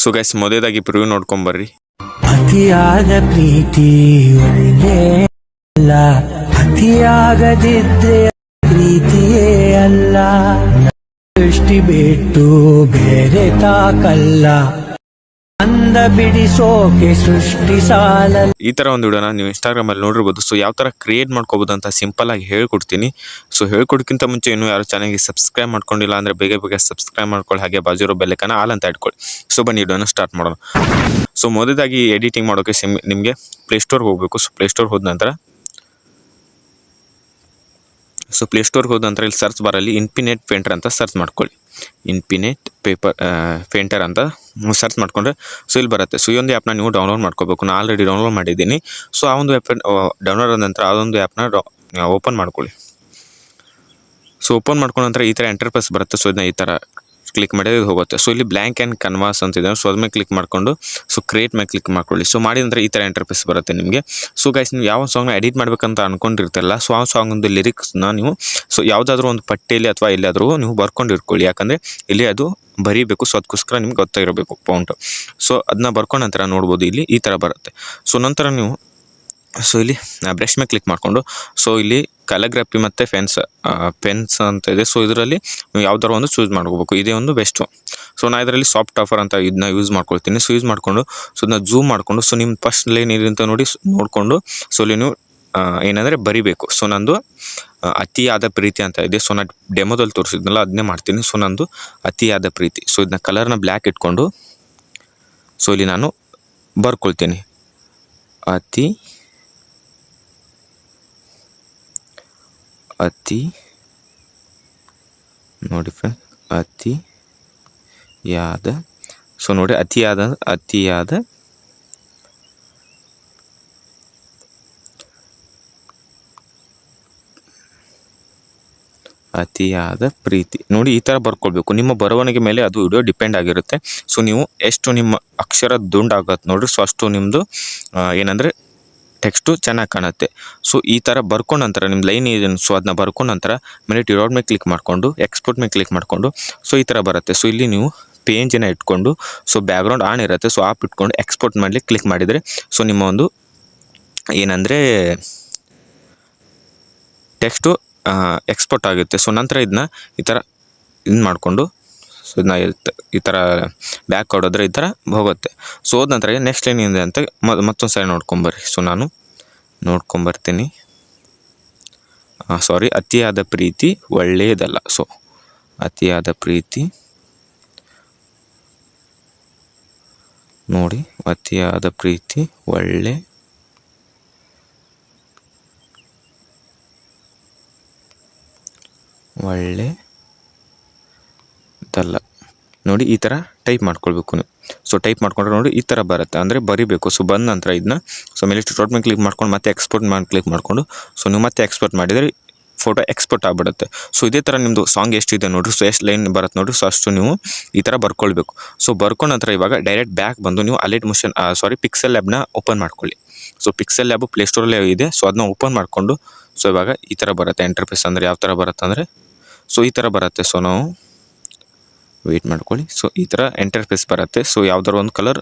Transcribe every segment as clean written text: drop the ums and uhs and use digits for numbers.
So guys ಮೊದಲಾಗಿ preview ನೋಡ್ಕೊಂಬರ್ರಿ. ಅತಿಯಾದ ಪ್ರೀತಿ ಒಳ್ಳೆ ಅಲ್ಲ, ಅತಿಯಾಗದಿದ್ರೆ ಪ್ರೀತಿಯೇ ಅಲ್ಲ, ದೃಷ್ಟಿ ಬಿಟ್ಟು ಬೇರೆ ತಾಕಲ್ಲ, ಅಂದ ಬಿಡಿಸೋಕೆ ಸೃಷ್ಟಿ ಸಾಲ. ಈ ತರ ಒಂದು ವಿಡಿಯೋನ ನೀವು ಇನ್ಸ್ಟಾಗ್ರಾಮ್ ಅಲ್ಲಿ ನೋಡಿರ್ಬೋದು. ಸೊ ಯಾವ ತರ ಕ್ರಿಯೇಟ್ ಮಾಡ್ಕೋಬಹುದು ಅಂತ ಸಿಂಪಲ್ ಆಗಿ ಹೇಳ್ಕೊಡ್ತೀನಿ. ಸೊ ಹೇಳ್ಕೊಡಕ್ಕಿಂತ ಮುಂಚೆ ಇನ್ನೂ ಯಾರು ಚಾನಲ್ಗೆ ಸಬ್ಸ್ಕ್ರೈಬ್ ಮಾಡ್ಕೊಂಡಿಲ್ಲ ಅಂದ್ರೆ ಬೇಗ ಸಬ್ಸ್ಕ್ರೈಬ್ ಮಾಡ್ಕೊಳ್ಳಿ, ಹಾಗೆ ಬಾಜು ಇರೋ ಬೆಲ್ ಐಕಾನ್ ಆಲ್ ಅಂತ ಇಟ್ಕೊಳ್ಳಿ. ಸೊ ಬನ್ನಿ ವಿಡಿಯೋನ ಸ್ಟಾರ್ಟ್ ಮಾಡೋಣ. ಸೊ ಮೊದಲಾಗಿ ಎಡಿಟಿಂಗ್ ಮಾಡೋಕೆ ನಿಮಗೆ ಪ್ಲೇಸ್ಟೋರ್ಗೆ ಹೋಗ್ಬೇಕು. ಸೊ ಪ್ಲೇಸ್ಟೋರ್ ಹೋದ ನಂತರ ಇಲ್ಲಿ ಸರ್ಚ್ ಬಾರಲ್ಲಿ ಇನ್ಫಿನಿಟ್ ಪೇಂಟರ್ ಅಂತ ಸರ್ಚ್ ಮಾಡ್ಕೊಳ್ಳಿ. ಇನ್ಫಿನಿಟ್ ಪೇಂಟರ್ ಅಂತ ಸರ್ಚ್ ಮಾಡ್ಕೊಂಡ್ರೆ ಸೊ ಇಲ್ಲಿ ಬರುತ್ತೆ. ಸೊ ಈ ಒಂದು ಆ್ಯಪ್ನ ನೀವು ಡೌನ್ಲೋಡ್ ಮಾಡ್ಕೋಬೇಕು. ನಾನು ಆಲ್ರೆಡಿ ಡೌನ್ಲೋಡ್ ಮಾಡಿದ್ದೀನಿ. ಸೊ ಆ ಒಂದು ಆ್ಯಪ್ ಡೌನ್ಲೋಡ್ ಆದ ನಂತರ ಅದೊಂದು ಆ್ಯಪ್ನ ಓಪನ್ ಮಾಡ್ಕೊಳ್ಳಿ. ಸೊ ಓಪನ್ ಮಾಡ್ಕೊಂಡ ನಂತರ ಈ ಥರ ಇಂಟರ್ಫೇಸ್ ಬರುತ್ತೆ. ಸೊ ಇದನ್ನ ಈ ಥರ ಕ್ಲಿಕ್ ಮಾಡಿದ್ರೆ ಇದು ಹೋಗುತ್ತೆ. ಸೊ ಇಲ್ಲಿ ಬ್ಲ್ಯಾಂಕ್ ಆ್ಯಂಡ್ ಕನ್ವಾಸ್ ಅಂತಿದೆ. ಸೊ ಅದ್ರ ಮೇಲೆ ಕ್ಲಿಕ್ ಮಾಡ್ಕೊಂಡು ಸೊ ಕ್ರಿಯೇಟ್ ಮೇಲೆ ಕ್ಲಿಕ್ ಮಾಡ್ಕೊಳ್ಳಿ. ಸೊ ಮಾಡಿದ ನಂತರ ಈ ಥರ ಇಂಟರ್ಫೇಸ್ ಬರುತ್ತೆ ನಿಮಗೆ. ಸೊ ಗೈಸ್ ನೀವು ಯಾವ ಸಾಂಗ್ನ ಎಡಿಟ್ ಮಾಡ್ಬೇಕಂತ ಅನ್ಕೊಂಡಿರ್ತಿರಲ್ಲ, ಸೊ ಆ ಸಾಂಗ್ ಲಿರಿಕ್ಸ್ನ ನೀವು ಸೊ ಯಾವುದಾದ್ರೂ ಒಂದು ಪಟ್ಟಿಯಲ್ಲಿ ಅಥವಾ ಎಲ್ಲಾದರೂ ನೀವು ಬರ್ಕೊಂಡಿರ್ಕೊಳ್ಳಿ. ಯಾಕಂದರೆ ಇಲ್ಲಿ ಅದು ಬರೀಬೇಕು. ಸೊ ಅದಕ್ಕೋಸ್ಕರ ನಿಮ್ಗೆ ಗೊತ್ತಾಗಿರಬೇಕು ಪಾಯಿಂಟ್. ಸೊ ಅದನ್ನ ಬರ್ಕೊಂಡ ನಂತರ ನೋಡ್ಬೋದು ಇಲ್ಲಿ ಈ ಥರ ಬರುತ್ತೆ. ಸೊ ನಂತರ ನೀವು ಸೊ ಇಲ್ಲಿ ಬ್ರಷ್ ಮೇಲೆ ಕ್ಲಿಕ್ ಮಾಡಿಕೊಂಡು ಸೊ ಇಲ್ಲಿ ಕ್ಯಾಲಿಗ್ರಫಿ ಮತ್ತು ಪೆನ್ಸ್ ಅಂತ ಇದೆ. ಸೊ ಇದರಲ್ಲಿ ನೀವು ಯಾವ್ದಾರು ಒಂದು ಚೂಸ್ ಮಾಡ್ಕೋಬೇಕು. ಇದೇ ಒಂದು ಬೆಸ್ಟು. ಸೊ ನಾನು ಇದರಲ್ಲಿ ಸಾಫ್ಟ್ ಆಫರ್ ಅಂತ ಇದನ್ನ ಯೂಸ್ ಮಾಡ್ಕೊಳ್ತೀನಿ. ಸೊ ಯೂಸ್ ಮಾಡಿಕೊಂಡು ಸೊ ಇದನ್ನ ಝೂಮ್ ಮಾಡಿಕೊಂಡು ಸೊ ನಿಮ್ಮ ಫಸ್ಟ್ ಲೈನ್ ಏನಿದೆ ನೋಡಿಕೊಂಡು ಸೊ ಇಲ್ಲಿ ನೀವು ಏನಂದರೆ ಬರಿಬೇಕು. ಸೊ ನಂದು ಅತಿಯಾದ ಪ್ರೀತಿ ಅಂತ ಇದೆ. ಸೊ ನಾನು ಡೆಮೋದಲ್ಲಿ ತೋರಿಸಿದ್ನಲ್ಲ ಅದನ್ನೇ ಮಾಡ್ತೀನಿ. ಸೊ ನಂದು ಅತಿಯಾದ ಪ್ರೀತಿ. ಸೊ ಇದನ್ನ ಕಲರ್ನ ಬ್ಲ್ಯಾಕ್ ಇಟ್ಕೊಂಡು ಸೊ ಇಲ್ಲಿ ನಾನು ಬರ್ಕೊಳ್ತೀನಿ. ಅತಿ ನೋಡಿ ಫ್ರೆಂಡ್, ಅತಿಯಾದ. ಸೊ ನೋಡಿ ಅತಿಯಾದ ಪ್ರೀತಿ ನೋಡಿ ಈ ಥರ ಬರ್ಕೊಳ್ಬೇಕು. ನಿಮ್ಮ ಬರವಣಿಗೆ ಮೇಲೆ ಅದು ವಿಡಿಯೋ ಡಿಪೆಂಡ್ ಆಗಿರುತ್ತೆ. ಸೊ ನೀವು ಎಷ್ಟು ನಿಮ್ಮ ಅಕ್ಷರ ದುಂಡಾಗತ್ತೆ ನೋಡ್ರಿ, ಸೊ ಅಷ್ಟು ನಿಮ್ಮದು ಏನಂದರೆ ಟೆಕ್ಸ್ಟು ಚೆನ್ನಾಗಿ ಕಾಣುತ್ತೆ. ಸೊ ಈ ಥರ ಬರ್ಕೊಂಡ ನಂತರ ನಿಮ್ಮ ಲೈನ್ ಇದೆ. ಸೊ ಅದನ್ನ ಬರ್ಕೊಂಡ ನಂತರ ಮೇಲೆ ಟಿರೋಡ್ ಮೇಲೆ ಕ್ಲಿಕ್ ಮಾಡಿಕೊಂಡು ಎಕ್ಸ್ಪೋರ್ಟ್ ಮೇಲೆ ಕ್ಲಿಕ್ ಮಾಡಿಕೊಂಡು ಸೊ ಈ ಥರ ಬರುತ್ತೆ. ಸೊ ಇಲ್ಲಿ ನೀವು ಪೇಂಜನ್ನು ಇಟ್ಕೊಂಡು ಸೊ ಬ್ಯಾಕ್ಗ್ರೌಂಡ್ ಆನ್ ಇರುತ್ತೆ. ಸೊ ಆಪ್ ಇಟ್ಕೊಂಡು ಎಕ್ಸ್ಪೋರ್ಟ್ ಮಾಡಲಿ ಕ್ಲಿಕ್ ಮಾಡಿದರೆ ಸೊ ನಿಮ್ಮ ಒಂದು ಏನಂದರೆ ಟೆಕ್ಸ್ಟು ಎಕ್ಸ್ಪೋರ್ಟ್ ಆಗುತ್ತೆ. ಸೊ ನಂತರ ಇದನ್ನ ಈ ಥರ ಮಾಡಿಕೊಂಡು ಸೊ ಇದನ್ನ ಈ ಥರ ಬ್ಯಾಕ್ ಹೊಡೆದ್ರೆ ಈ ಥರ ಹೋಗುತ್ತೆ. ಸೊ ಹೋದ ನಂತರ ನೆಕ್ಸ್ಟ್ ಏನಿದೆ ಅಂತ ಮತ್ತೊಂದು ಸರಿ ನೋಡ್ಕೊಂಬರ್ರಿ. ಸೊ ನಾನು ನೋಡ್ಕೊಂಬರ್ತೀನಿ. ಸಾರಿ, ಅತಿಯಾದ ಪ್ರೀತಿ ಒಳ್ಳೆಯದಲ್ಲ. ಸೊ ಅತಿಯಾದ ಪ್ರೀತಿ ನೋಡಿ, ಅತಿಯಾದ ಪ್ರೀತಿ ಒಳ್ಳೆಯದಲ್ಲ ನೋಡಿ ಈ ಥರ ಟೈಪ್ ಮಾಡ್ಕೊಳ್ಬೇಕು ನೀವು. ಸೊ ಟೈಪ್ ಮಾಡ್ಕೊಂಡ್ರೆ ನೋಡಿ ಈ ಥರ ಬರುತ್ತೆ, ಅಂದರೆ ಬರಿಬೇಕು. ಸೊ ಬಂದ ನಂತರ ಇದನ್ನ ಸೊ ಮೇಲೆ ಟೋಟ್ ಮೇಲೆ ಕ್ಲಿಕ್ ಮಾಡ್ಕೊಂಡು ಮತ್ತೆ ಎಕ್ಸ್ಪೋರ್ಟ್ ಮಾಡಿ ಕ್ಲಿಕ್ ಮಾಡಿಕೊಂಡು ಸೊ ನೀವು ಮತ್ತೆ ಎಕ್ಸ್ಪೋರ್ಟ್ ಮಾಡಿದರೆ ಫೋಟೋ ಎಕ್ಸ್ಪೋರ್ಟ್ ಆಗಿಬಿಡುತ್ತೆ. ಸೊ ಇದೇ ಥರ ನಿಮ್ಮದು ಸಾಂಗ್ ಎಷ್ಟಿದೆ ನೋಡಿರಿ, ಸೊ ಎಷ್ಟು ಲೈನ್ ಬರುತ್ತೆ ನೋಡಿರಿ, ಸೊ ಅಷ್ಟು ನೀವು ಈ ಥರ ಬರ್ಕೊಳ್ಬೇಕು. ಸೊ ಬರ್ಕೊಂಡ ನಂತರ ಇವಾಗ ಡೈರೆಕ್ಟ್ ಬ್ಯಾಕ್ ಬಂದು ನೀವು ಅಲೈಟ್ ಮೋಷನ್ ಪಿಕ್ಸೆಲ್ ಲ್ಯಾಬ್ನ ಓಪನ್ ಮಾಡ್ಕೊಳ್ಳಿ. ಸೊ ಪಿಕ್ಸೆಲ್ ಲ್ಯಾಬು ಪ್ಲೇಸ್ಟೋರಲ್ಲಿ ಇದೆ. ಸೊ ಅದನ್ನ ಓಪನ್ ಮಾಡಿಕೊಂಡು ಸೊ ಇವಾಗ ಈ ಥರ ಬರುತ್ತೆ ಇಂಟರ್ಫೇಸ್. ಅಂದರೆ ಯಾವ ಥರ ಬರುತ್ತೆ ಅಂದರೆ ಸೊ ಈ ಥರ ಬರುತ್ತೆ. ಸೊ ನಾವು ವೆಯ್ಟ್ ಮಾಡ್ಕೊಳ್ಳಿ. ಸೊ ಈ ಥರ ಇಂಟರ್ಫೇಸ್ ಬರುತ್ತೆ. ಸೊ ಯಾವ್ದಾರು ಒಂದು ಕಲರ್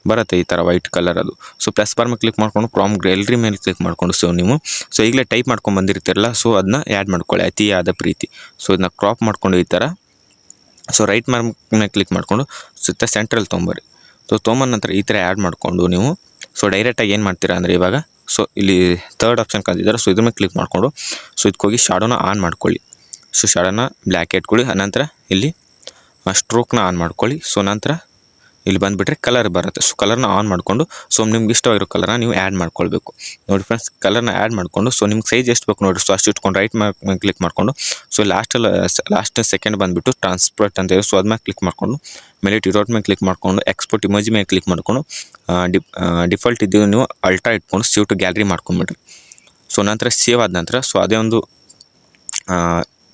ಬರುತ್ತೆ ಈ ಥರ ವೈಟ್ ಕಲರ್ ಅದು. ಸೊ ಪ್ಲಸ್ ಬಾರ್ ಮೇಲೆ ಕ್ಲಿಕ್ ಮಾಡ್ಕೊಂಡು ಪ್ರಾಮ್ ಗ್ಯಾಲರಿ ಮೇಲೆ ಕ್ಲಿಕ್ ಮಾಡ್ಕೊಂಡು ಸೊ ನೀವು ಸೊ ಈಗಲೇ ಟೈಪ್ ಮಾಡ್ಕೊಂಡು ಬಂದಿರ್ತೀರಲ್ಲ, ಸೊ ಅದನ್ನ ಆ್ಯಡ್ ಮಾಡ್ಕೊಳ್ಳಿ. ಅತಿಯಾದ ಪ್ರೀತಿ. ಸೊ ಇದನ್ನ ಕ್ರಾಪ್ ಮಾಡ್ಕೊಂಡು ಈ ಥರ ಸೊ ರೈಟ್ ಮಾರ್ಕ್ ಮೇಲೆ ಕ್ಲಿಕ್ ಮಾಡಿಕೊಂಡು ಸುತ್ತ ಸೆಂಟ್ರಲ್ಲಿ ತೊಗೊಂಬರ್ರಿ. ಸೊ ತೊಗೊಂಬಂದ ನಂತರ ಈ ಥರ ಆ್ಯಡ್ ಮಾಡಿಕೊಂಡು ನೀವು ಸೊ ಡೈರೆಕ್ಟಾಗಿ ಏನು ಮಾಡ್ತೀರಾ ಅಂದರೆ ಇವಾಗ ಸೊ ಇಲ್ಲಿ ಥರ್ಡ್ ಆಪ್ಷನ್ ಕಂದಿದ್ದಾರೆ. ಸೊ ಇದ್ರ ಮೇಲೆ ಕ್ಲಿಕ್ ಮಾಡಿಕೊಂಡು ಸೊ ಇದಕ್ಕೋಗಿ ಶಾಡೋನ ಆನ್ ಮಾಡ್ಕೊಳ್ಳಿ. ಸೊ ಶಾಡೋನ ಬ್ಲ್ಯಾಕ್ ಇಟ್ಕೊಳ್ಳಿ. ಅನಂತರ ಇಲ್ಲಿ ಸ್ಟ್ರೋಕ್ನ ಆನ್ ಮಾಡ್ಕೊಳ್ಳಿ. ಸೊ ನಂತರ ಇಲ್ಲಿ ಬಂದುಬಿಟ್ರೆ ಕಲರ್ ಬರುತ್ತೆ. ಸೊ ಕಲರ್ನ ಆನ್ ಮಾಡಿಕೊಂಡು ಸೊ ನಿಮ್ಗೆ ಇಷ್ಟವಾಗಿರೋ ಕಲರ್ನ ನೀವು ಆ್ಯಡ್ ಮಾಡ್ಕೊಳ್ಬೇಕು. ನೋಡಿ ಫ್ರೆಂಡ್ಸ್, ಕಲರ್ನ ಆ್ಯಡ್ ಮಾಡಿಕೊಂಡು ಸೊ ನಿಮ್ಗೆ ಸೈಜ್ ಎಷ್ಟು ಬೇಕು ನೋಡಿ, ಸೊ ಅಷ್ಟು ಇಟ್ಕೊಂಡು ರೈಟ್ ಮೇಲೆ ಕ್ಲಿಕ್ ಮಾಡಿಕೊಂಡು ಸೊ ಲಾಸ್ಟ್ ಸೆಕೆಂಡ್ ಬಂದುಬಿಟ್ಟು ಟ್ರಾನ್ಸ್ಪೋರ್ಟ್ ಅಂತ ಇದೆ. ಸೊ ಅದ್ಮೇಲೆ ಕ್ಲಿಕ್ ಮಾಡಿಕೊಂಡು ಮೇಲೆ ಟಿರೋಟ್ ಮೇಲೆ ಕ್ಲಿಕ್ ಮಾಡಿಕೊಂಡು ಎಕ್ಸ್ಪೋರ್ಟ್ ಇಮೇಜ್ ಮೇಲೆ ಕ್ಲಿಕ್ ಮಾಡಿಕೊಂಡು ಡಿಫಾಲ್ಟ್ ಇದ್ದೀವಿ ನೀವು ಅಲ್ಟ್ರಾ ಇಟ್ಕೊಂಡು ಸೇವ್ ಟು ಗ್ಯಾಲರಿ ಮಾಡ್ಕೊಂಬಿಡ್ರಿ. ಸೊ ನಂತರ ಸೇವ್ ಆದ ನಂತರ ಸೊ ಅದೇ ಒಂದು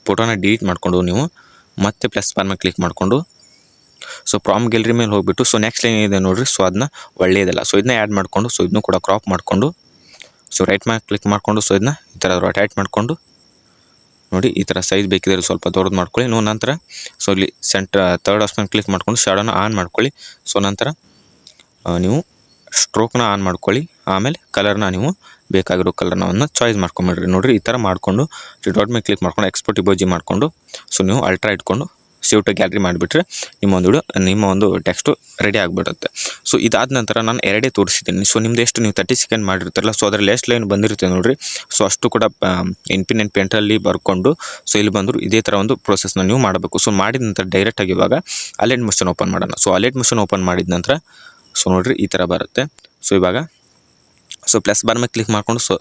ಫೋಟೋನ ಡಿಲೀಟ್ ಮಾಡಿಕೊಂಡು ನೀವು ಮತ್ತೆ ಪ್ಲಸ್ ಬಾರ್ ಮೇಲೆ ಕ್ಲಿಕ್ ಮಾಡಿಕೊಂಡು ಸೊ ಪ್ರಾಮ್ ಗ್ಯಾಲರಿ ಮೇಲೆ ಹೋಗ್ಬಿಟ್ಟು ಸೊ ನೆಕ್ಸ್ಟ್ ಲೈನ್ ಇದೆ ನೋಡಿರಿ, ಸೊ ಅದನ್ನ ಒಳ್ಳೆಯದಲ್ಲ. ಸೊ ಇದನ್ನ ಆ್ಯಡ್ ಮಾಡಿಕೊಂಡು ಸೊ ಇದನ್ನು ಕೂಡ ಕ್ರಾಪ್ ಮಾಡಿಕೊಂಡು ಸೊ ರೈಟ್ ಮೇಲೆ ಕ್ಲಿಕ್ ಮಾಡಿಕೊಂಡು ಸೊ ಇದನ್ನ ಈ ಥರ ರೊಟೇಟ್ ಮಾಡಿಕೊಂಡು ನೋಡಿ ಈ ಥರ ಸೈಜ್ ಬೇಕಿದ್ರೆ ಸ್ವಲ್ಪ ದೊಡ್ಡದು ಮಾಡ್ಕೊಳ್ಳಿ. ನಂತರ ಸೊ ಇಲ್ಲಿ ಥರ್ಡ್ ಆಪ್ಷನ್ ಕ್ಲಿಕ್ ಮಾಡ್ಕೊಂಡು ಶಾಡೋನ ಆನ್ ಮಾಡ್ಕೊಳ್ಳಿ. ಸೊ ನಂತರ ನೀವು ಸ್ಟ್ರೋಕ್ನ ಆನ್ ಮಾಡ್ಕೊಳ್ಳಿ. ಆಮೇಲೆ ಕಲರ್ನ ನೀವು ಬೇಕಾಗಿರೋ ಕಲರ್ನ ಚಾಯ್ಸ್ ಮಾಡ್ಕೊಂಬಿಡ್ರಿ. ನೋಡಿರಿ ಈ ಥರ ಮಾಡಿಕೊಂಡು ಡಾಟ್ ಮೇಲೆ ಕ್ಲಿಕ್ ಮಾಡ್ಕೊಂಡು ಎಕ್ಸ್ಪೋರ್ಟ್ ಇಮೋಜಿ ಮಾಡಿಕೊಂಡು ಸೊ ನೀವು ಅಲ್ಟ್ರಾ ಇಟ್ಕೊಂಡು ಸೇವ್ ಟು ಗ್ಯಾಲರಿ ಮಾಡಿಬಿಟ್ರೆ ನಿಮ್ಮ ಒಂದು ಟೆಕ್ಸ್ಟು ರೆಡಿ ಆಗಿಬಿಡುತ್ತೆ. ಸೊ ಇದಾದ ನಂತರ ನಾನು ಎರಡೇ ತೋರಿಸಿದ್ದೀನಿ. ಸೊ ನಿಮ್ದು ಎಷ್ಟು ನೀವು 30 ಸೆಕೆಂಡ್ ಮಾಡಿರ್ತಾರಲ್ಲ, ಸೊ ಅದರಲ್ಲಿ ಎಷ್ಟು ಲೈನ್ ಬಂದಿರುತ್ತೆ ನೋಡಿರಿ. ಸೊ ಅಷ್ಟು ಕೂಡ ಇನ್ಫಿನಿಟ್ ಪೇಂಟಲ್ಲಿ ಬರ್ಕೊಂಡು ಸೊ ಇಲ್ಲಿ ಬಂದರು ಇದೇ ಥರ ಒಂದು ಪ್ರೊಸೆಸ್ನ ನೀವು ಮಾಡಬೇಕು. ಸೊ ಮಾಡಿದ ನಂತರ ಡೈರೆಕ್ಟಾಗಿ ಇವಾಗ ಅಲೈಟ್ ಮಿಷನ್ ಓಪನ್ ಮಾಡೋಣ. ಸೊ ಅಲೈಟ್ ಮಿಷನ್ ಓಪನ್ ಮಾಡಿದ ನಂತರ ಸೊ ನೋಡಿರಿ ಈ ಥರ ಬರುತ್ತೆ. ಸೊ ಇವಾಗ ಸೊ ಪ್ಲಸ್ ಬಾರ್ ಮೇಲೆ ಕ್ಲಿಕ್ ಮಾಡ್ಕೊಂಡು ಸೊ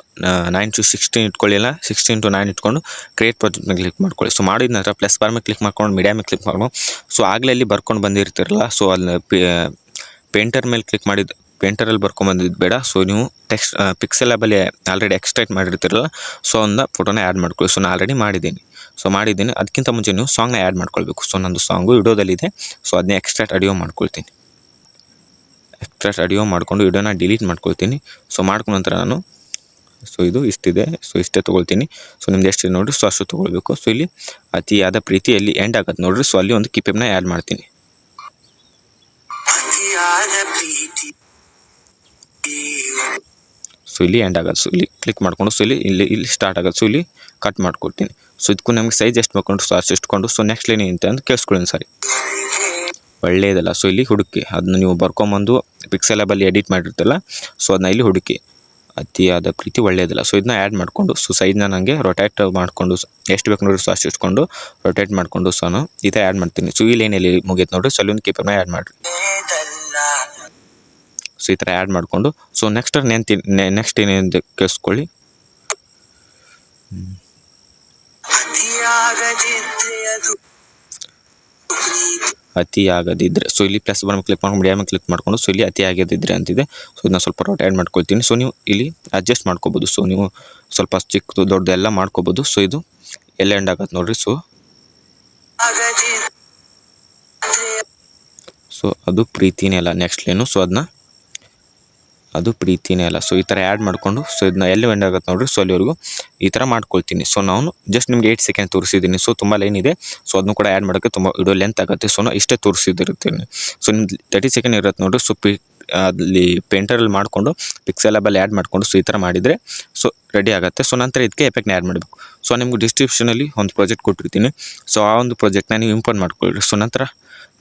9 to 16 ಇಟ್ಕೊಳ್ಳಿ, ಇಲ್ಲ 16 to 9 ಇಟ್ಕೊಂಡು ಕ್ರಿಯೇಟ್ ಪ್ರಾಜೆಕ್ಟ್ ಮೇಲೆ ಕ್ಲಿಕ್ ಮಾಡ್ಕೊಳ್ಳಿ. ಸೊ ಮಾಡಿದ ನಂತರ ಪ್ಲಸ್ ಬಾರ್ ಮೇಲೆ ಕ್ಲಿಕ್ ಮಾಡ್ಕೊಂಡು ಮೀಡಿಯಾ ಮೇಲೆ ಕ್ಲಿಕ್ ಮಾಡ್ಕೊಂಡು ಸೊ ಆಗಲೇ ಅಲ್ಲಿ ಬರ್ಕೊಂಡು ಬಂದಿರ್ತಿರಲ್ಲ, ಸೊ ಅಲ್ಲಿ ಪೇಂಟರ್ ಮೇಲೆ ಕ್ಲಿಕ್ ಮಾಡಿದ್ದು ಪೇಂಟರಲ್ಲಿ ಬರ್ಕೊಂಬಂದಿದ್ದು ಬೇಡ. ಸೊ ನೀವು ಟೆಕ್ಸ್ಟ್ ಪಿಕ್ಸೆಲಬಲ್ಲಿ ಆಲ್ರೆಡಿ ಎಕ್ಸ್ಟ್ರಾಕ್ಟ್ ಮಾಡಿರ್ತಿರಲ್ಲ, ಸೊ ಒಂದು ಫೋಟೋನ ಆ್ಯಡ್ ಮಾಡ್ಕೊಳ್ಳಿ. ಸೊ ನಾನು ಆಲ್ರೆಡಿ ಮಾಡಿದ್ದೀನಿ. ಅದಕ್ಕಿಂತ ಮುಂಚೆ ನೀವು ಸಾಂಗ್ನ ಆ್ಯಡ್ ಮಾಡ್ಕೊಳ್ಬೇಕು. ಸೊ ನಂದು ಸಾಂಗು ವಿಡಿಯೋದಲ್ಲಿದೆ. ಸೊ ಅದನ್ನೇ ಎಕ್ಸ್ಟ್ರಾಕ್ಟ್ ಆಡಿಯೋ ಮಾಡ್ಕೊಳ್ತೀನಿ. ಆಡಿಯೋ ಮಾಡಿಕೊಂಡು ವಿಡಿಯೋನ ಡಿಲೀಟ್ ಮಾಡ್ಕೊಳ್ತೀನಿ. ಸೊ ಮಾಡ್ಕೊಂಡ ನಂತರ ನಾನು ಸೊ ಇದು ಇಷ್ಟಿದೆ, ಸೊ ಇಷ್ಟೇ ತೊಗೊಳ್ತೀನಿ. ಸೊ ನಿಮ್ದು ಎಷ್ಟಿದೆ ನೋಡಿರಿ, ಸೊ ಅಷ್ಟು ತೊಗೊಳ್ಬೇಕು. ಸೊ ಇಲ್ಲಿ ಅತಿಯಾದ ಪ್ರೀತಿಯಲ್ಲಿ ಎಂಡ್ ಆಗುತ್ತೆ ನೋಡಿರಿ. ಸೊ ಅಲ್ಲಿ ಒಂದು ಕಿಪೆಬ್ನ ಆ್ಯಡ್ ಮಾಡ್ತೀನಿ. ಸೊ ಇಲ್ಲಿ ಎಂಡ್ ಆಗೋದು. ಸೊ ಇಲ್ಲಿ ಕ್ಲಿಕ್ ಮಾಡ್ಕೊಂಡು ಸೊ ಇಲ್ಲಿ ಸ್ಟಾರ್ಟ್ ಆಗೋದು. ಸೊ ಇಲ್ಲಿ ಕಟ್ ಮಾಡ್ಕೊಡ್ತೀನಿ. ಸೊ ಇದಕ್ಕೂ ನಮಗೆ ಸೈಜ್ ಎಷ್ಟು ಬೇಕೊಂಡು ಸೊ ಅಷ್ಟು ಇಟ್ಕೊಂಡು ಸೊ ನೆಕ್ಸ್ಟ್ ಲೈನ್ ಏನಂತ ಅಂತ ಕೇಳಿಸ್ಕೊಳ್ಳಿ ಸರಿ. ಒಳ್ಳೆಯದಲ್ಲ. ಸೊ ಇಲ್ಲಿ ಹುಡುಕಿ ಅದನ್ನ ನೀವು ಬರ್ಕೊಂಬಂದು ಪಿಕ್ಸೆಲಬಲ್ಲಿ ಎಡಿಟ್ ಮಾಡಿರ್ತಲ್ಲ, ಸೊ ಅದನ್ನ ಇಲ್ಲಿ ಹುಡುಕಿ ಅತಿಯಾದ ಪ್ರೀತಿ ಒಳ್ಳೆಯದಲ್ಲ. ಸೊ ಇದನ್ನ ಆ್ಯಡ್ ಮಾಡಿಕೊಂಡು ಸೊ ಸೈಜ್ನ ನನಗೆ ರೊಟೇಟ್ ಮಾಡಿಕೊಂಡು ಎಷ್ಟು ಬೇಕು ನೋಡಿರಿ, ಸೊ ಅಷ್ಟು ಇಟ್ಕೊಂಡು ರೊಟೇಟ್ ಮಾಡಿಕೊಂಡು ಸೊ ನಾನು ಈ ಥರ ಆ್ಯಡ್ ಮಾಡ್ತೀನಿ. ಸೊ ಈ ಲೈನಲ್ಲಿ ಮುಗಿಯುತ್ತೆ ನೋಡಿರಿ. ಸೊ ಅಲ್ಲೊಂದು ಕೀಪರ್ನ ಆ್ಯಡ್ ಮಾಡಿರಿ. ಸೊ ಈ ಥರ ಆ್ಯಡ್ ಮಾಡಿಕೊಂಡು ಸೊ ನೆಕ್ಸ್ಟ್ ಏನೇನು ಕೇಳಿಸ್ಕೊಳ್ಳಿ. ಅತಿ ಆಗದಿದ್ದರೆ ಸೊ ಇಲ್ಲಿ ಪ್ಲಸ್ ಬರ್ ಕ್ಲಿಕ್ ಮಾಡ್ಕೊಂಡು ಮೀಡಿಯಾ ಮೇಲೆ ಕ್ಲಿಕ್ ಮಾಡ್ಕೊಂಡು ಸೊ ಇಲ್ಲಿ ಅತಿ ಆಗದಿದ್ದರೆ ಅಂತಿದೆ. ಸೊ ಇದನ್ನ ಸ್ವಲ್ಪ ರೊಟೇಟ್ ಮಾಡ್ಕೊಳ್ತೀನಿ. ಸೊ ನೀವು ಇಲ್ಲಿ ಅಡ್ಜಸ್ಟ್ ಮಾಡ್ಕೋಬೋದು. ಸೊ ನೀವು ಸ್ವಲ್ಪ ಚಿಕ್ಕದು ದೊಡ್ಡದು ಎಲ್ಲ ಮಾಡ್ಕೋಬೋದು. ಸೊ ಇದು ಎಲ್ಲ ಎಂಡ್ ಆಗತ್ತೆ ನೋಡಿರಿ. ಸೊ ಅದು ಪ್ರೀತಿನೇ ಅಲ್ಲ ನೆಕ್ಸ್ಟ್ ಲೈನು. ಸೊ ಅದು ಪ್ರೀತಿನೇ ಅಲ್ಲ. ಸೊ ಈ ಥರ ಆ್ಯಡ್ ಮಾಡಿಕೊಂಡು ಸೊ ಇದನ್ನ ಎಲ್ಲಿ ಎಂಡ್ ಆಗುತ್ತೆ ನೋಡಿರಿ. ಸೊ ಅಲ್ಲಿವರೆಗೂ ಈ ಥರ ಮಾಡ್ಕೊಳ್ತೀನಿ. ಸೊ ನಾನು ಜಸ್ಟ್ ನಿಮ್ಗೆ 8 ಸೆಕೆಂಡ್ ತೋರಿಸಿದ್ದೀನಿ. ಸೊ ತುಂಬ ಲೈನ್ ಇದೆ. ಸೊ ಅದನ್ನು ಕೂಡ ಆ್ಯಡ್ ಮಾಡೋಕ್ಕೆ ತುಂಬ ವಿಡಿಯೋ ಲೆಂತ್ ಆಗುತ್ತೆ. ಸೊ ನಾನು ಇಷ್ಟೇ ತೋರಿಸಿದಿರ್ತೀನಿ. ಸೊ ನಿಮ್ದು 30 ಸೆಕೆಂಡ್ ಇರುತ್ತೆ ನೋಡಿರಿ. ಸೊ ಅಲ್ಲಿ ಪೇಂಟರಲ್ಲಿ ಮಾಡಿಕೊಂಡು ಪಿಕ್ಸೆಲಬಲ್ಲಿ ಆ್ಯಡ್ ಮಾಡಿಕೊಂಡು ಸೊ ಈ ಥರ ಮಾಡಿದರೆ ಸೊ ರೆಡಿ ಆಗುತ್ತೆ. ಸೊ ನಂತರ ಇದಕ್ಕೆ ಎಫೆಕ್ಟ್ನ ಆ್ಯಡ್ ಮಾಡಬೇಕು. ಸೊ ನಿಮ್ಗೆ ಡಿಸ್ಕ್ರಿಪ್ಷನಲ್ಲಿ ಒಂದು ಪ್ರಾಜೆಕ್ಟ್ ಕೊಟ್ಟಿರ್ತೀನಿ. ಸೊ ಆ ಒಂದು ಪ್ರಾಜೆಕ್ಟ್ನ ನೀವು ಇಂಪೋರ್ಟ್ ಮಾಡ್ಕೊಳ್ಳಿ. ಸೊ ನಂತರ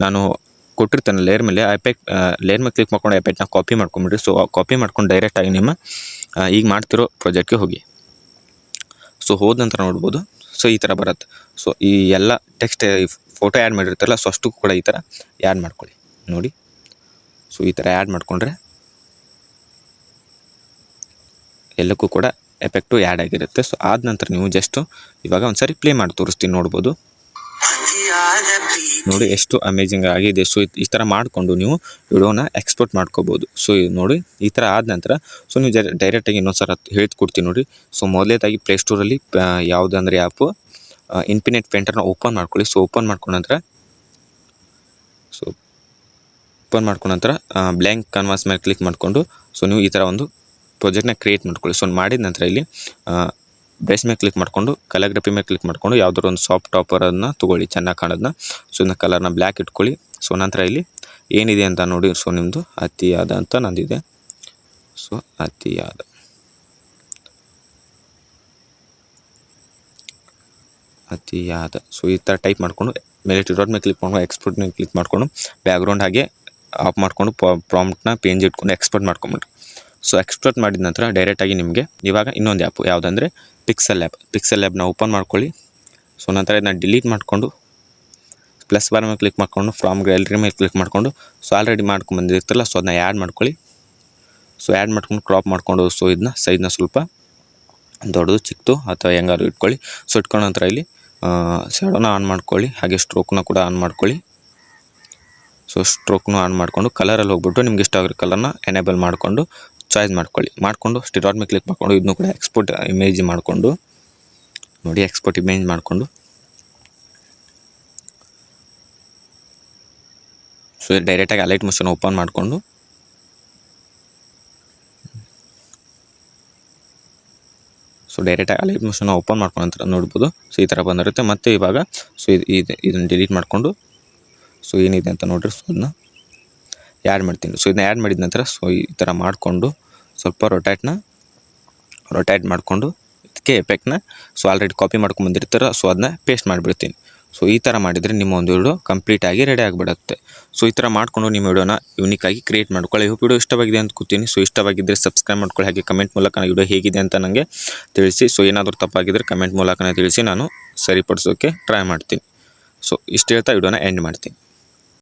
ನಾನು ಕೊಟ್ಟಿರ್ತಾನೆ ಲೇಯರ್ ಮೇಲೆ ಲೇಯರ್ ಮೇಲೆ ಕ್ಲಿಕ್ ಮಾಡ್ಕೊಂಡು ಎಫೆಕ್ಟ್ನ ಕಾಪಿ ಮಾಡ್ಕೊಂಬಿಡ್ರಿ. ಸೊ ಕಾಪಿ ಮಾಡ್ಕೊಂಡು ಡೈರೆಕ್ಟಾಗಿ ನಿಮ್ಮ ಈಗ ಮಾಡ್ತಿರೋ ಪ್ರಾಜೆಕ್ಟ್ಗೆ ಹೋಗಿ. ಸೊ ಹೋದ ನಂತರ ನೋಡ್ಬೋದು ಸೊ ಈ ಥರ ಬರುತ್ತೆ. ಸೊ ಈ ಎಲ್ಲ ಟೆಕ್ಸ್ಟ್ ಫೋಟೋ ಆ್ಯಡ್ ಮಾಡಿರ್ತಾರಲ್ಲ, ಸೊ ಅಷ್ಟು ಕೂಡ ಈ ಥರ ಆ್ಯಡ್ ಮಾಡ್ಕೊಳ್ಳಿ ನೋಡಿ. ಸೊ ಈ ಥರ ಆ್ಯಡ್ ಮಾಡಿಕೊಂಡ್ರೆ ಎಲ್ಲಕ್ಕೂ ಕೂಡ ಎಫೆಕ್ಟು ಆ್ಯಡ್ ಆಗಿರುತ್ತೆ. ಸೊ ಆದ ನಂತರ ನೀವು ಜಸ್ಟು ಇವಾಗ ಒಂದು ಸಾರಿ ಪ್ಲೇ ಮಾಡಿ ತೋರಿಸ್ತೀನಿ, ನೋಡ್ಬೋದು ನೋಡಿ ಎಷ್ಟು ಅಮೇಜಿಂಗ್ ಆಗಿದೆ. ಸೊ ಈ ಥರ ಮಾಡಿಕೊಂಡು ನೀವು ವಿಡಿಯೋನ ಎಕ್ಸ್ಪೋರ್ಟ್ ಮಾಡ್ಕೋಬೋದು. ಸೊ ನೋಡಿ ಈ ಥರ ಆದ ನಂತರ ಸೊ ನೀವು ಡೈರೆಕ್ಟಾಗಿ ಇನ್ನೊಂದು ಸಲ ಹೇಳ್ಕೊಡ್ತೀನಿ ನೋಡಿ. ಸೊ ಮೊದಲೇದಾಗಿ ಪ್ಲೇಸ್ಟೋರಲ್ಲಿ ಯಾವುದಂದರೆ ಆ್ಯಪು ಇನ್ಫಿನಿಟ್ ಪೇಂಟರ್ನ ಓಪನ್ ಮಾಡ್ಕೊಳ್ಳಿ. ಸೊ ಓಪನ್ ಮಾಡ್ಕೊಂಡ ನಂತರ ಬ್ಲ್ಯಾಂಕ್ ಕ್ಯಾನ್ವಾಸ್ ಮೇಲೆ ಕ್ಲಿಕ್ ಮಾಡಿಕೊಂಡು ಸೊ ನೀವು ಈ ಥರ ಒಂದು ಪ್ರಾಜೆಕ್ಟ್ನ ಕ್ರಿಯೇಟ್ ಮಾಡ್ಕೊಳ್ಳಿ. ಸೊ ಮಾಡಿದ ನಂತರ ಇಲ್ಲಿ ಬ್ರಷ್ ಮೇಲೆ ಕ್ಲಿಕ್ ಮಾಡಿಕೊಂಡು ಕಲರ್ಗ್ರಫಿ ಮೇಲೆ ಕ್ಲಿಕ್ ಮಾಡಿಕೊಂಡು ಯಾವುದಾದ್ರು ಒಂದು ಸಾಫ್ಟ್ ಟಾಪರನ್ನು ತೊಗೊಳ್ಳಿ, ಚೆನ್ನಾಗಿ ಕಾಣೋದನ್ನ. ಸೊ ಇದನ್ನ ಕಲರ್ನ ಬ್ಲ್ಯಾಕ್ ಇಟ್ಕೊಳ್ಳಿ. ಸೊ ನಂತರ ಇಲ್ಲಿ ಏನಿದೆ ಅಂತ ನೋಡಿ. ಸೊ ನಿಮ್ಮದು ಅತಿಯಾದ ಅಂತ ನಂದಿದೆ. ಸೊ ಅತಿಯಾದ ಸೊ ಈ ಥರ ಟೈಪ್ ಮಾಡಿಕೊಂಡು ಮೇಲೆ ಡಾಟ್ ಮೇಲೆ ಕ್ಲಿಕ್ ಮಾಡ್ಕೊಂಡು ಎಕ್ಸ್ಪೋರ್ಟ್ ಮೇಲೆ ಕ್ಲಿಕ್ ಮಾಡಿಕೊಂಡು ಬ್ಯಾಕ್ಗ್ರೌಂಡ್ ಹಾಗೆ ಆಫ್ ಮಾಡಿಕೊಂಡು ಪ್ರಾಂಪ್ಟ್ನ ಪೇಂಜ್ ಇಟ್ಕೊಂಡು ಎಕ್ಸ್ಪೋರ್ಟ್ ಮಾಡ್ಕೊಂಬಿಡ್ರಿ. ಸೊ ಎಕ್ಸ್ಪೋರ್ಟ್ ಮಾಡಿದ ನಂತರ ಡೈರೆಕ್ಟಾಗಿ ನಿಮಗೆ ಇವಾಗ ಇನ್ನೊಂದು ಆ್ಯಪು ಯಾವುದಂದರೆ ಪಿಕ್ಸೆಲ್ ಲ್ಯಾಬ್ನ ಓಪನ್ ಮಾಡ್ಕೊಳ್ಳಿ. ಸೊ ನಂತರ ಇದನ್ನ ಡಿಲೀಟ್ ಮಾಡಿಕೊಂಡು ಪ್ಲಸ್ ಬಾರ್ ಮೇಲೆ ಕ್ಲಿಕ್ ಮಾಡಿಕೊಂಡು ಫ್ರಾಮ್ ಗ್ಯಾಲರಿ ಮೇಲೆ ಕ್ಲಿಕ್ ಮಾಡಿಕೊಂಡು ಸೊ ಆಲ್ರೆಡಿ ಮಾಡ್ಕೊಂಡು ಬಂದಿರ್ತಿರಲ್ಲ, ಸೊ ಅದನ್ನ ಆ್ಯಡ್ ಮಾಡ್ಕೊಳ್ಳಿ. ಸೊ ಆ್ಯಡ್ ಮಾಡ್ಕೊಂಡು ಕ್ರಾಪ್ ಮಾಡಿಕೊಂಡು ಸೊ ಇದನ್ನ ಸೈಜ್ನ ಸ್ವಲ್ಪ ದೊಡ್ಡದು ಚಿಕ್ಕದು ಅಥವಾ ಹೆಂಗಾರು ಇಟ್ಕೊಳ್ಳಿ. ಸೊ ಇಟ್ಕೊಂಡ ನಂತರ ಇಲ್ಲಿ ಶಾಡೋನ ಆನ್ ಮಾಡ್ಕೊಳ್ಳಿ, ಹಾಗೆ ಸ್ಟ್ರೋಕ್ನ ಕೂಡ ಆನ್ ಮಾಡ್ಕೊಳ್ಳಿ. ಸೊ ಸ್ಟ್ರೋಕ್ನು ಆನ್ ಮಾಡಿಕೊಂಡು ಕಲರಲ್ಲಿ ಹೋಗ್ಬಿಟ್ಟು ನಿಮ್ಗೆ ಇಷ್ಟ ಆಗಿರೋ ಕಲರ್ನ ಎನೇಬಲ್ ಮಾಡಿಕೊಂಡು ಚಾಯ್ಸ್ ಮಾಡಿಕೊಂಡು ಡಾಟ್ ಮೇಲೆ ಕ್ಲಿಕ್ ಮಾಡಿಕೊಂಡು ಇದನ್ನು ಕೂಡ ಎಕ್ಸ್ಪೋರ್ಟ್ ಇಮೇಜ್ ಮಾಡಿಕೊಂಡು ನೋಡಿ. ಎಕ್ಸ್ಪೋರ್ಟ್ ಇಮೇಜ್ ಮಾಡಿಕೊಂಡು ಸೊ ಡೈರೆಕ್ಟಾಗಿ ಅಲೈಟ್ ಮೋಷನ್ ಓಪನ್ ಮಾಡಿಕೊಂಡು ಸೊ ಡೈರೆಕ್ಟಾಗಿ ಅಲೈಟ್ ಮೋಷನ್ ಓಪನ್ ಮಾಡ್ಕೊಂಡು ನಂತರ ನೋಡ್ಬೋದು. ಸೊ ಈ ಥರ ಬಂದಿರುತ್ತೆ. ಮತ್ತು ಇವಾಗ ಸೊ ಇದನ್ನು ಡಿಲೀಟ್ ಮಾಡಿಕೊಂಡು ಸೊ ಏನಿದೆ ಅಂತ ನೋಡಿರಿ, ಸೊ ಅದನ್ನ ಆ್ಯಡ್ ಮಾಡ್ತೀನಿ. ಸೊ ಇದನ್ನ ಆ್ಯಡ್ ಮಾಡಿದ ನಂತರ ಸೊ ಈ ಥರ ಮಾಡಿಕೊಂಡು ಸ್ವಲ್ಪ ರೊಟೇಟ್ ಮಾಡಿಕೊಂಡು ಇದಕ್ಕೆ ಎಫೆಕ್ಟ್ನ ಸೊ ಆಲ್ರೆಡಿ ಕಾಪಿ ಮಾಡ್ಕೊಂಡು ಬಂದಿರ್ತಾರೆ, ಸೊ ಅದನ್ನ ಪೇಸ್ಟ್ ಮಾಡಿಬಿಡ್ತೀನಿ. ಸೊ ಈ ಥರ ಮಾಡಿದರೆ ನಿಮ್ಮ ಒಂದು ವಿಡಿಯೋ ಕಂಪ್ಲೀಟಾಗಿ ರೆಡಿ ಆಗಿಬಿಡುತ್ತೆ. ಸೊ ಈ ಥರ ಮಾಡಿಕೊಂಡು ನಿಮ್ಮ ವಿಡಿಯೋನ ಯೂನಿಕಾಗಿ ಕ್ರಿಯೇಟ್ ಮಾಡ್ಕೊಳ್ಳಿ. ಈ ವಿಡಿಯೋ ಇಷ್ಟವಾಗಿದೆ ಅಂತ ಕೂತೀನಿ. ಸೊ ಇಷ್ಟವಾಗಿದ್ದರೆ ಸಬ್ಸ್ಕ್ರೈಬ್ ಮಾಡ್ಕೊಳ್ಳಿ. ಹಾಗೆ ಕಮೆಂಟ್ ಮೂಲಕ ವಿಡಿಯೋ ಹೇಗಿದೆ ಅಂತ ನನಗೆ ತಿಳಿಸಿ. ಸೊ ಏನಾದರೂ ತಪ್ಪಾಗಿದ್ದರೆ ಕಮೆಂಟ್ ಮೂಲಕನೇ ತಿಳಿಸಿ, ನಾನು ಸರಿಪಡಿಸೋಕ್ಕೆ ಟ್ರೈ ಮಾಡ್ತೀನಿ. ಸೊ ಇಷ್ಟು ಹೇಳ್ತಾ ವಿಡಿಯೋನ ಎಂಡ್ ಮಾಡ್ತೀನಿ.